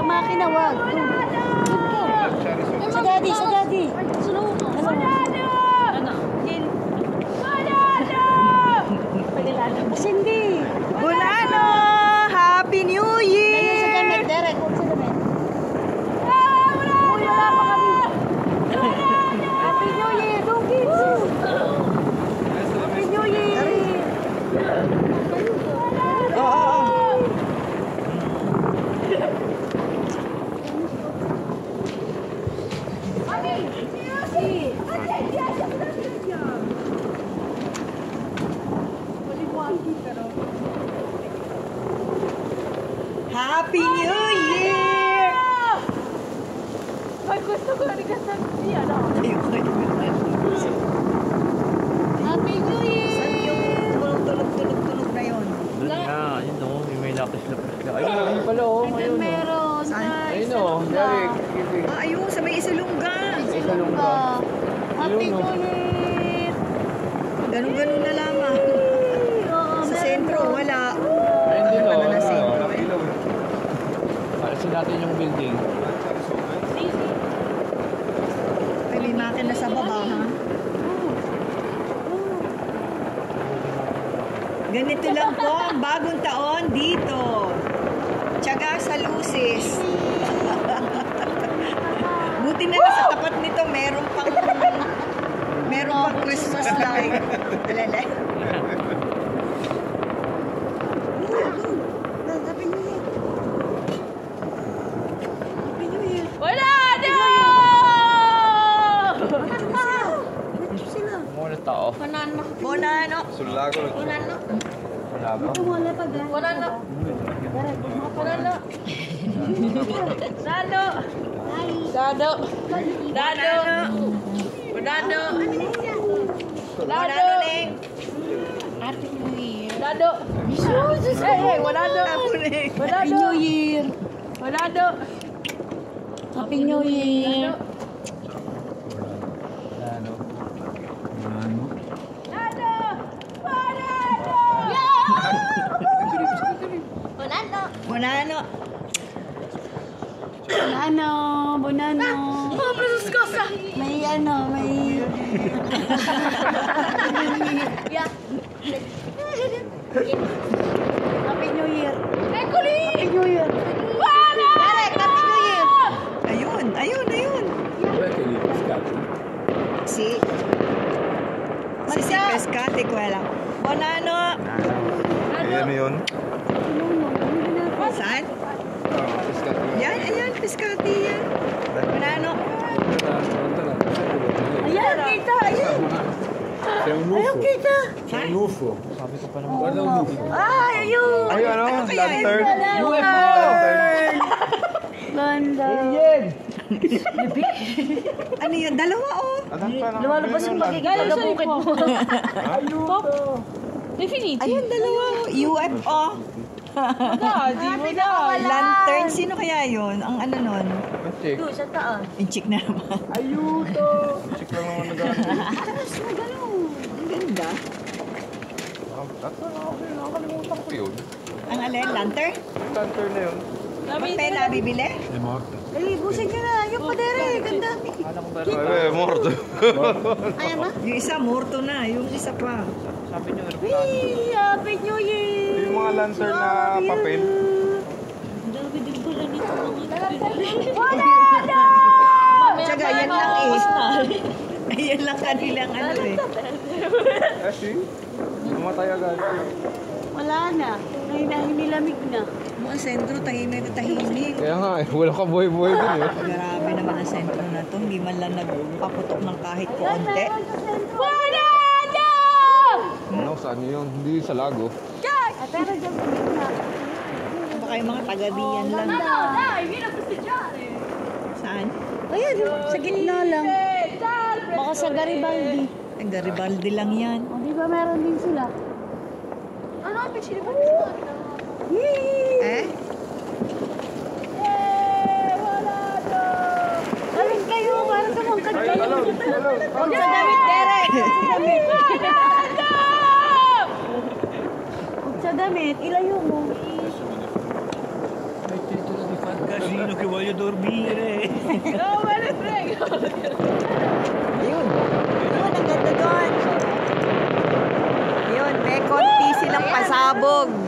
makina, wag. Sa daddy, sa daddy. Cindy! Bonano! Happy New Year! Ayun sa damit, Derek. Huwag sa damit. Uy, wala pa kami. Happy New Year, Dukis! Happy New Year! Oo. Happy New Year! Ay, gusto ko rin kasi siya, no? Happy New Year! Saan yung tulog na yun? Doon na, yun o. May lapis-lapis lang. Ayun pala o. Ayun, meron. Saan? Ayun o. Derek. Ayun, sa may Isalungga. Isalungga. Happy New Year! Ganun-ganun na lamang. Sa sentro, wala. Ayun din o. Ano na sentro? Alisin natin yung building. Ay, may makina sa baba, ha? Ganito lang po ang bagong taon dito. Tiyaga sa lusis. Buti na lang sa tapat nito, meron pang Christmas light. Alala. Wala na! Mga na tao. Bonano. Sulago. Wala ba? Wala na. Wala na. Dado. Dado. Dado. Dado. Dado. Happy New Year. Dado. Hey, wala na. Wala na. New Year. Wala na. Happy New Year. Ano? Bonano. Bonano, bonano. Oh, presos cosa. May ano, may... Yeah. Happy New Year. Happy New Year. Derek, Happy New Year. Ayun. Si Pescate ko alam. Bonano. Ayan yun. Saan? Ayan, Pescate yan. Bonano. Ayan, kita, ayan. Ayaw kita. Sabi ko pa naman. Ay, ayun. Ay, ano? Lantern. Ganda. Ano yun? Dalawa oh. Lumalabas yung magigala sa bukid mo. Top. Definitely. Ayun, dalawa oh. UFO. Di mo na. Lantern. Sino kaya yun? Ang ano nun? Check. Doon, sa taas. Inchik na naman. Ayuto. Check lang naman nag-ano. Taras mo, gano'n. Ang ganda. Nakakalimutan ko yun. Ang alin? Lantern? Lantern na yun. Ba't tayo nabibili? Ay, busig ka na. Yung padere. Ganda. Ay, morto. Ayan ba? Yung isa, morto na. Yung isa pa. Sabi niyo, Hey, Happy New Year. yung mga lantern na papel. Dami din pala nito. Tsaga, yan lang eh. Ayan lang kanilang ano eh. Kasi, namatay agad. Wala na. Ay, nilamig na. Ang sentro, tahimik na tahimik. Kaya nga eh, wala ka buhay-buhay din eh. Grabe naman ang sentro na to. Hindi man lang nagpaputok ng kahit konti. Wala na! Ano, saan yun? Hindi sa lago. Pero dyan na. Baka yung mga taga-diyan lang. Saan? Ayan, sa gitna lang. Baka sa Garibaldi. Ay, Garibaldi lang yan. O, di ba meron din sila? Ano ang picture ba? Eh? Wala na! Alis kayo, para sa mga kagay. Hello. Huwag sa damit, Derek! Huwag sa damit, ilayo mo. Lo que voglio dormire. No, wala Frank. Yun. Yun, ang ganda doon. Yun, may konti silang pasabog.